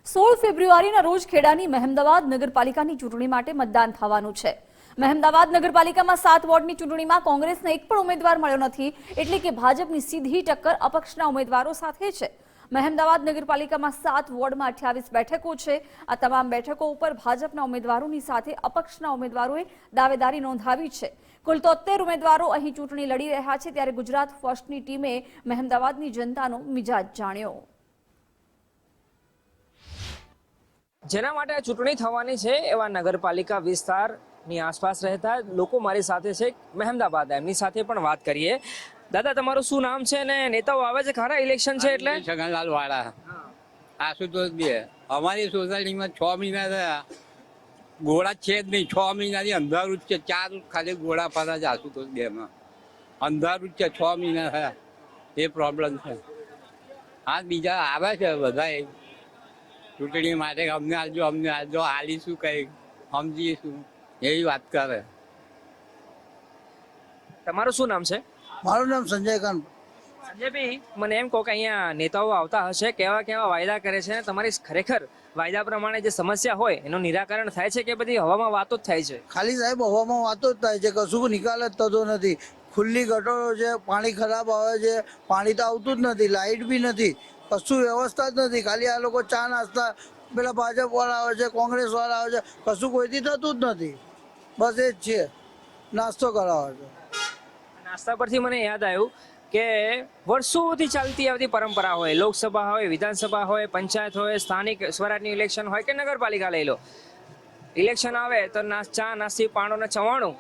16 ફેબ્રુઆરીના રોજ ખેડાની મહેમદાવાદ નગરપાલિકાની ચૂંટણી માટે મતદાન થવાનું છે। મહેમદાવાદ નગરપાલિકામાં 7 વોર્ડની ચૂંટણીમાં કોંગ્રેસને એક પણ ઉમેદવાર મળ્યો નથી, એટલે કે ભાજપની સીધી ટક્કર અપક્ષના ઉમેદવારો સાથે છે। મહેમદાવાદ નગરપાલિકામાં 7 વોર્ડમાં 28 બેઠકો છે। આ તમામ બેઠકો ઉપર ભાજપના ઉમેદવારોની સાથે અપક્ષના ઉમેદવારોએ દાવેદારી નોંધાવી છે। કુલ 73 ઉમેદવારો અહીં ચૂંટણી લડી રહ્યા છે, ત્યારે ગુજરાત ફર્સ્ટની ટીમે મહેમદાવાદની જનતાનો મિજાજ જાણ્યો। જેના માટે ચૂંટણી થવાની છે એવા નગરપાલિકા વિસ્તારની આસપાસ રહેતા લોકો મારી સાથે છે। મહેમદાવાદ એમની સાથે પણ વાત કરીએ। દાદા, તમારું શું નામ છે ને નેતાઓ આવે છે ખરા ઇલેક્શન છે એટલે? છગનલાલ વાળા, આશુતોષ બે। અમારી સોસાયટીમાં 6 મહિના થયા, ગોળા છે જ નહીં। 6 મહિનાથી અંધારું જ છે। 4 ખાલી ગોળા ફરા છે આશુતોષ બે માં, અંધારું જ છે। 6 મહિના થયા, એ પ્રોબ્લેમ છે। હા, બીજા આવે છે બધા ચૂંટણી માટે, અમને આલજો અમને આલજો, હાલીશું કઈ સમજીશું, એવી વાત કરે। તમારું શું નામ છે? મારું નામ સંજયકાંત। સંજયભાઈ, મને એમ કહો કે અહીંયા નેતાઓ આવતા હશે, કેવા કેવા વાયદા કરે છે, તમારી ખરેખર વાયદા પ્રમાણે જે સમસ્યા હોય એનું નિરાકરણ થાય છે કે બધી હવામાં વાતો જ થાય છે? ખાલી સાહેબ હવામાં વાતો જ થાય છે, કશું નિકાલ જ થતો નથી। ખુલ્લી ગટરો છે, પાણી ખરાબ આવે છે, પાણી તો આવતું જ નથી, લાઇટ બી નથી, કશું વ્યવસ્થા જ નથી। ખાલી આ લોકો ચા નાસ્તા, પેલા ભાજપ વાળા આવે છે, કોંગ્રેસ વાળા આવે છે, કશું કોઈથી થતું જ નથી। બસ એ જ છે, નાસ્તો કરાવે છે। નાસ્તા પરથી મને યાદ આવ્યું કે વર્ષોથી ચાલતી આવતી પરંપરા હોય, લોકસભા હોય, વિધાનસભા હોય, પંચાયત હોય, સ્થાનિક સ્વરાજની ઇલેક્શન હોય કે નગરપાલિકા લઈ લો, ઇલેક્શન આવે તો ચા નાસ્તી પાણો ને ચવાણું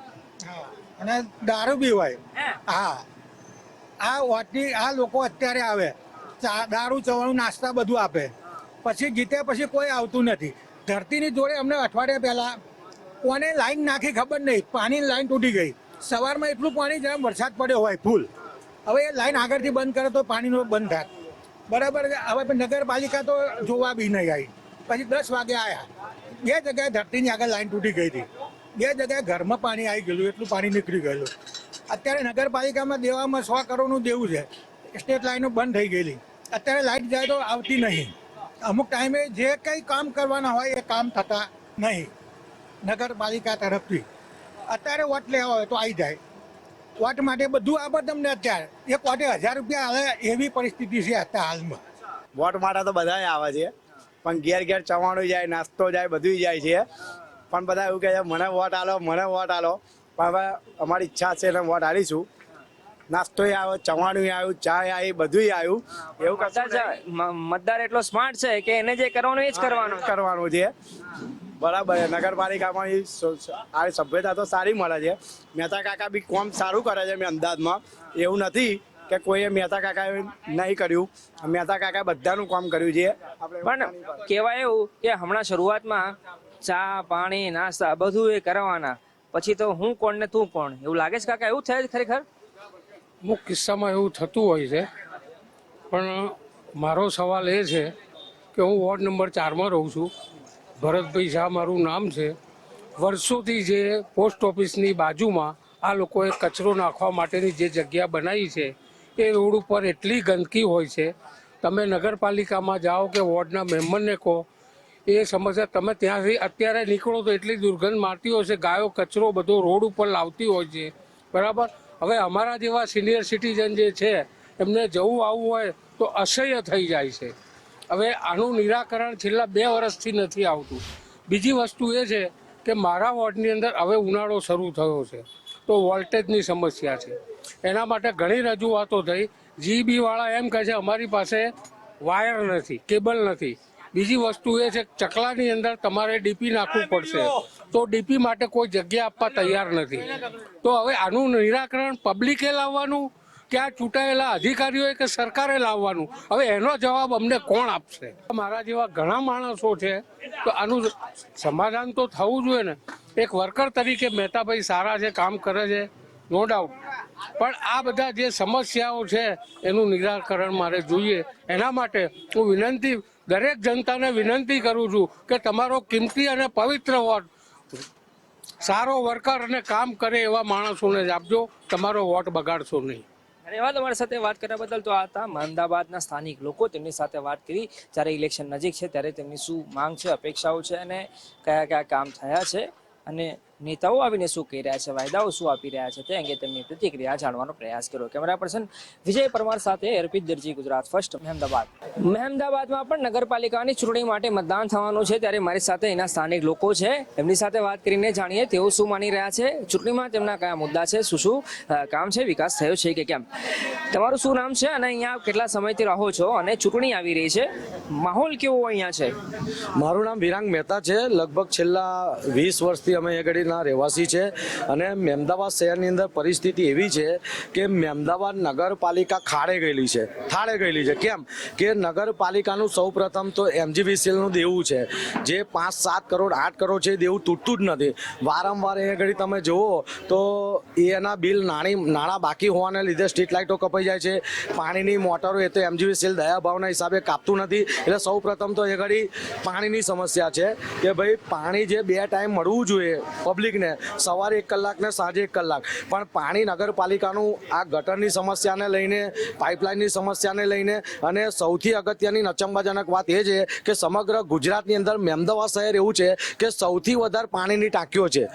અને દારૂ બી હોય। હા, આ વોટની આ લોકો અત્યારે આવે, દારૂ ચવાણું નાસ્તા બધું આપે, પછી જીતે પછી કોઈ આવતું નથી। ધરતીની જોડે અમને અઠવાડિયા પહેલા કોને લાઈન નાખી ખબર નહીં, પાણીની લાઈન તૂટી ગઈ। સવારમાં એટલું પાણી જેમ વરસાદ પડ્યો હોય ફૂલ, હવે એ લાઈન આગળથી બંધ કરે તો પાણીનો બંધ થાય, બરાબર। હવે નગરપાલિકા તો જોવા બી નહીં આવી। પછી 10 વાગે આવ્યા, 2 જગ્યાએ ધરતીની આગળ લાઈન તૂટી ગઈ હતી, 2 જગ્યાએ ઘરમાં પાણી આવી ગયેલું, એટલું પાણી નીકળી ગયેલું। અત્યારે નગરપાલિકામાં દેવામાં 100 કરોડનું દેવું છે, સ્ટેટ લાઈનો બંધ થઈ ગયેલી, અત્યારે લાઈટ જાય તો આવતી નહીં। અમુક ટાઈમે જે કંઈ કામ કરવાના હોય એ કામ થતા નહીં નગરપાલિકા તરફથી। અત્યારે વોટ લેવા હોય તો આવી જાય, વોટ માટે બધું આપે તમને। અત્યારે એક વોટે 1000 રૂપિયા આવે એવી પરિસ્થિતિ છે અત્યારે હાલમાં। વોટ માટે તો બધા આવે છે, પણ ઘેર ઘેર ચવાણું જાય, નાસ્તો જાય, બધું જાય છે, પણ બધા એવું કહે છે મને વોટ આલો, મને વોટ આલો। પણ હવે અમારી ઈચ્છા છે એટલે વોટ આલીશું। નાસ્તો આવ્યો, ચવાણું આવ્યું, ચા આવી, બધું આવ્યું। એવું મતદાર એટલો સ્માર્ટ છે કે એને જે કરવાનું એ જ કરવાનું છે, બરાબર। નગરપાલિકામાં આ સભ્યતા તો સારી મળે છે। મહેતા કાકા બી કામ સારું કરે છે અમદાવાદમાં, એવું નથી કે કોઈએ મહેતા કાકાએ નહીં કર્યું। મહેતા કાકા બધાનું કામ કર્યું છે। પણ કહેવાય એવું કે હમણાં શરૂઆતમાં ચા પાણી નાસ્તા બધું એ કરવાના, પછી તો હું કોણ ને તું કોણ, એવું લાગે છે કાકા? એવું થાય ખરેખર? અમુક કિસ્સામાં એવું થતું હોય છે, પણ મારો સવાલ એ છે કે હું વોર્ડ નંબર 4માં રહું છું। ભરતભાઈ શાહ મારું નામ છે। વર્ષોથી જે પોસ્ટ ઓફિસની બાજુમાં આ લોકોએ કચરો નાખવા માટેની જે જગ્યા બનાવી છે, એ રોડ ઉપર એટલી ગંદકી હોય છે, તમે નગરપાલિકામાં જાઓ કે વોર્ડના મેમ્બરને કહો, એ સમસ્યા તમે ત્યાંથી અત્યારે નીકળો તો એટલી દુર્ગંધ મારતી હોય છે, ગાયો કચરો બધો રોડ ઉપર લાવતી હોય છે, બરાબર। હવે અમારા જેવા સિનિયર સિટીઝન જે છે એમને જવું આવવું હોય તો અસહ્ય થઈ જાય છે। હવે આનું નિરાકરણ છેલ્લા 2 વર્ષથી નથી આવતું। બીજી વસ્તુ એ છે કે મારા વોર્ડની અંદર હવે ઉનાળો શરૂ થયો છે, તો વોલ્ટેજની સમસ્યા છે, એના માટે ઘણી રજૂઆતો થઈ। જીબીવાળા એમ કહે છે અમારી પાસે વાયર નથી, કેબલ નથી। બીજી વસ્તુ એ છે ચકલાની અંદર તમારે ડીપી નાખવું પડશે, તો ડીપી માટે કોઈ જગ્યા આપવા તૈયાર નથી। તો હવે આનું નિરાકરણ પબ્લિકે લાવવાનું કે આ ચૂંટાયેલા અધિકારીઓએ કે સરકારે લાવવાનું, હવે એનો જવાબ અમને કોણ આપશે? મારા જેવા ઘણા માણસો છે, તો આનું સમાધાન તો થવું જોઈએ ને। એક વર્કર તરીકે મહેતાભાઈ સારા છે, કામ કરે છે, નો ડાઉટ, પણ આ બધા જે સમસ્યાઓ છે એનું નિરાકરણ મારે જોઈએ। એના માટે હું દરેક જનતાને વિનંતી કરું છું કે તમારો કિંમતી અને પવિત્ર વોટ સારો વર્કર અને કામ કરે એવા માણસોને જ આપજો, તમારો વોટ બગાડશો નહીં। ધન્યવાદ અમારી સાથે વાત કરવા બદલ. તો આ હતા અમદાવાદના સ્થાનિક લોકો, તેમની સાથે વાત કરી જ્યારે ઇલેક્શન નજીક છે ત્યારે તેમની શું માંગ છે, અપેક્ષાઓ છે અને કયા કયા કામ થયા છે અને નેતાઓ આવીને શું કહી રહ્યા છે, વાયદાઓ શું આપી રહ્યા છે તે અંગે તેમની પ્રતિક્રિયા જાણવાનો પ્રયાસ કર્યો. કેમેરા પર્સન વિજય પરમાર સાથે અર્પિત દરજી, ગુજરાત ફર્સ્ટ, મહેમદાબાદ. મહેમદાબાદમાં પણ નગરપાલિકાની ચૂંટણી માટે મતદાન થવાનું છે ત્યારે મારી સાથે એના સ્થાનિક લોકો છે, એમની સાથે વાત કરીને જાણીએ તેઓ શું માની રહ્યા છે, ચૂંટણીમાં તેમના કયા મુદ્દા છે, શું કામ છે, વિકાસ થયો છે કે કેમ. તમારું શું નામ છે અને અહીંયા કેટલા સમયથી રહો છો અને ચૂંટણી આવી રહી છે, માહોલ કેવો અહીંયા છે? મારું નામ વિરાંગ મહેતા છે. લગભગ છેલ્લા 20 વર્ષથી અમે અહીંયા આગળના રહેવાસી છે અને મહેમદાવાદ શહેરની અંદર પરિસ્થિતિ એવી છે કે મહેમદાવાદ નગરપાલિકા થાળે ગયેલી છે. કેમ કે નગરપાલિકાનું સૌ પ્રથમ તો MGVCLનું દેવું છે, જે 5-7 કરોડ 8 કરોડ છે, દેવું તૂટતું જ નથી. વારંવાર અહીંયા આગળ તમે જુઓ તો એના બિલ નાણાં બાકી હોવાને લીધે સ્ટ્રીટ લાઇટો કપાઈ જાય છે, પાણીની મોટરો એ તો MGVCL દયાભાવના હિસાબે કાપતું નથી. એટલે સૌ પ્રથમ તો અહીંયા આગળ પાણીની સમસ્યા છે કે ભાઈ પાણી જે 2 ટાઈમ મળવું જોઈએ પબ્લિકને, સવારે 1 કલાક ને સાંજે 1 કલાક, પણ પાણી નગરપાલિકાનું આ ગટરની સમસ્યાને લઈને, પાઇપલાઇનની સમસ્યાને લઈને અને સૌથી અગત્યની અચંબાજનક વાત એ છે કે સમગ્ર ગુજરાતની અંદર મહેમદાવાદ શહેર એવું છે કે સૌથી વધારે પાણીની ટાંકીઓ છે.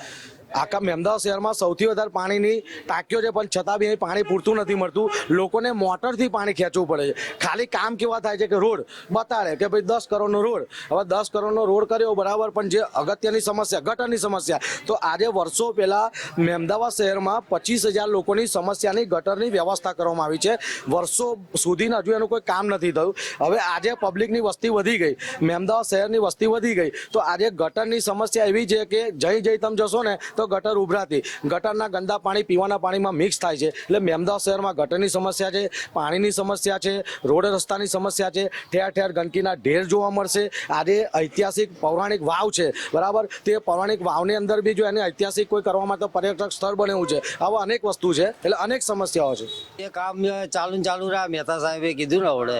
આખા મહેમદાવાદ શહેરમાં સૌથી વધારે પાણીની ટાંકીઓ છે, પણ છતાં બી અહીં પાણી પૂરતું નથી મળતું. લોકોને મોટરથી પાણી ખેંચવું પડે છે. ખાલી કામ કેવા થાય છે કે રોડ બતાડે કે ભાઈ 10 કરોડનો રોડ, હવે 10 કરોડનો રોડ કર્યો બરાબર, પણ જે અગત્યની સમસ્યા ગટરની સમસ્યા, તો આજે વર્ષો પહેલા મહેમદાવાદ શહેરમાં 25,000 લોકોની સમસ્યાની ગટરની વ્યવસ્થા કરવામાં આવી છે. વર્ષો સુધી હજુ એનું કોઈ કામ નથી થયું. હવે આજે પબ્લિકની વસ્તી વધી ગઈ, મહેમદાવાદ શહેરની વસ્તી વધી ગઈ, તો આજે ગટરની સમસ્યા એવી છે કે જઈ તમે જશો ને તો ગટર ઉભરાતી, ગટરના ગંદા પાણી પીવાના પાણીમાં મિક્સ થાય છે. એટલે મહેમદાવાદ શહેરમાં ગટરની સમસ્યા છે, પાણીની સમસ્યા છે, રોડ રસ્તાની સમસ્યા છે, ઠેર ઠેર ગંદકીના ઢેર જોવા મળશે. આજે ઐતિહાસિક પૌરાણિક વાવ છે બરાબર, તે પૌરાણિક વાવની અંદર બી જો એને ઐતિહાસિક કોઈ કરવા માટે પર્યટક સ્થળ બન્યું છે. આવા અનેક વસ્તુ છે, એટલે અનેક સમસ્યાઓ છે. એ કામ ચાલુ રહ્યા. મહેતા સાહેબે કીધું ને આવડે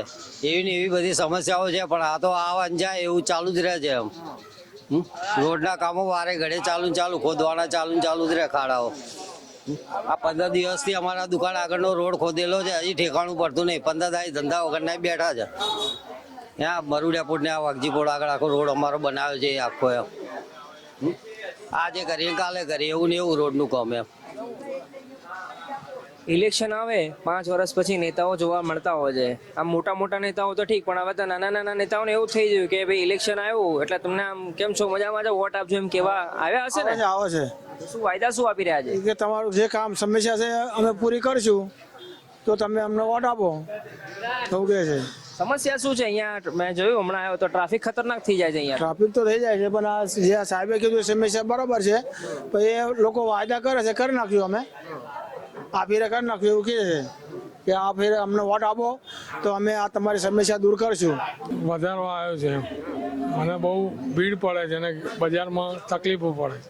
એવી ને એવી બધી સમસ્યાઓ છે, પણ આ તો અંજાય એવું ચાલુ જ રહે છે. એમ રોડના કામો વારે ઘડે ચાલુ, ખોદવાના ચાલુ જ રહે. ખાડાઓ આ 15 દિવસથી અમારા દુકાન આગળનો રોડ ખોદેલો છે, હજી ઠેકાણું પડતું નહીં. 15 દાય ધંધા વગરના બેઠા છે. ત્યાં બરુડિયાપુર ને આ વાઘજીપોળ આગળ આખો રોડ અમારો બનાવ્યો છે આખો. એમ આજે કરીએ કાલે કરીએ એવું ને એવું રોડનું કામ. એમ ઇલેક્શન આવે 5 વર્ષ પછી નેતાઓ જોવા મળતા હોય છે. આમ મોટા નેતાઓ તો ઠીક, પણ હવે તો નાના નેતાઓને એવું થઈ ગયું કે ભાઈ ઇલેક્શન આવ્યું એટલે તમને આમ કેમ છો, મજામાં છો, વોટ આપજો એમ કેવા આવ્યા હશે ને? આવે છે શું વાયદા શું આપી રહ્યા છે કે તમારું જે કામ સમસ્યા છે અમે પૂરી કરશું, તો તમે અમને વોટ આપો, એવું કહે છે. સમસ્યા શું છે અહીંયા? મેં જોયું હમણાં આવ્યો તો ટ્રાફિક ખતરનાક થઈ જાય છે અહીંયા. ટ્રાફિક તો થઈ જાય છે, પણ આ જે સાહેબે કીધું સમસ્યા બરોબર છે, પણ એ લોકો વાયદા કરે છે, કરી નાખ્યું અમે આ ફેરે કરી નાખ્યું. એવું કહે છે કે આ ફેરે અમને વોટ આપો તો અમે આ તમારી સમસ્યા દૂર કરશું. વધારો આવ્યો છે, મને બહુ ભીડ પડે છે અને બજારમાં તકલીફો પડે છે.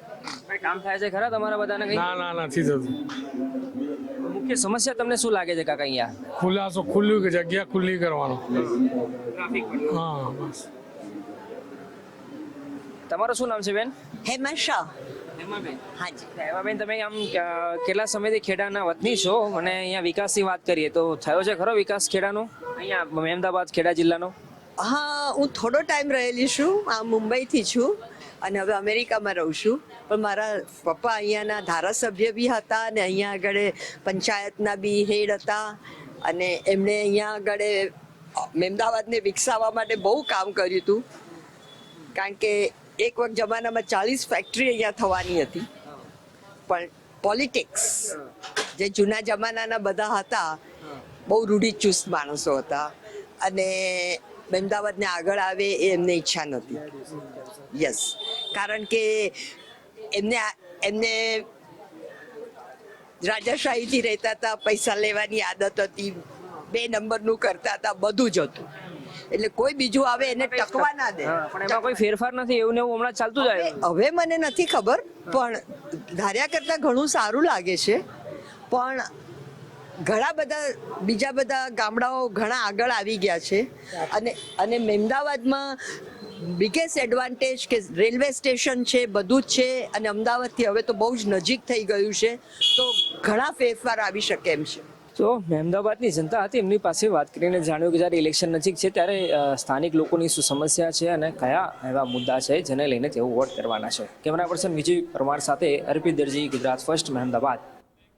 કઈ કામ થાય છે ખરા તમારા બધાને? કઈ ના નથી થતું. મુખ્ય સમસ્યા તમને શું લાગે છે કાકા અહીંયા? ખુલ્લું જગ્યા ખુલ્લી કરવાનો. હા બસ. તમારું શું નામ છે બેન? હેમા શાહ. હેમાબેન. હાજી. હેમાબેન, તમે આમ કેટલા સમયથી ખેડાના વતની છો અને અહીંયા વિકાસની વાત કરીએ તો થયો છે ખરો વિકાસ ખેડાનો અહીંયા મહેમદાવાદ ખેડા જિલ્લાનો? હા, હું થોડો ટાઈમ રહેલી છું. આ મુંબઈથી છું અને હવે અમેરિકામાં રહું છું. પણ મારા પપ્પા અહીંયાના ધારાસભ્ય બી હતા અને અહીંયા આગળ પંચાયતના બી હેડ હતા અને એમણે અહીંયા આગળ મહેમદાવાદને વિકસાવવા માટે બહુ કામ કર્યું હતું. કારણ કે એક વખત જમાનામાં 40 ફેક્ટરી અહીંયા થવાની હતી, પણ પોલિટિક્સ જે જૂના જમાનાના બધા હતા બહુ રૂઢિચુસ્ત માણસો હતા અને મહેમદાવાદને આગળ આવે એ એમને ઈચ્છા નહોતી. યસ, કારણ કે એમને રાજાશાહીથી રહેતા હતા, પૈસા લેવાની આદત હતી, 2 નંબરનું કરતા હતા, બધું જ હતું. એટલે કોઈ બીજું આવે એને ટકવા ના દે. પણ એમાં કોઈ ફેરફાર નથી, એવું ને એવું હમણાં ચાલતું જાય. હવે મને નથી ખબર, પણ ધાર્યા કરતા ઘણું સારું લાગે છે. પણ ઘણા બીજા બધા ગામડાઓ ઘણા આગળ આવી ગયા છે અને મહેમદાવાદમાં બિગેસ્ટ એડવાન્ટેજ કે રેલવે સ્ટેશન છે, બધું જ છે અને અમદાવાદથી હવે તો બહુ જ નજીક થઈ ગયું છે, તો ઘણા ફેરફાર આવી શકે એમ છે. તો મહેમદાબાદની જનતા હતી, એમની પાસે વાત કરીને જાણ્યું કે જ્યારે ઇલેક્શન નજીક છે ત્યારે સ્થાનિક લોકોની શું સમસ્યા છે અને કયા એવા મુદ્દા છે જેને લઈને તેઓ વોટ કરવાના છે. કેમેરા પર્સન વિજય પરમાર સાથે અર્પિત દરજી, ગુજરાત ફર્સ્ટ, મહેમદાબાદ.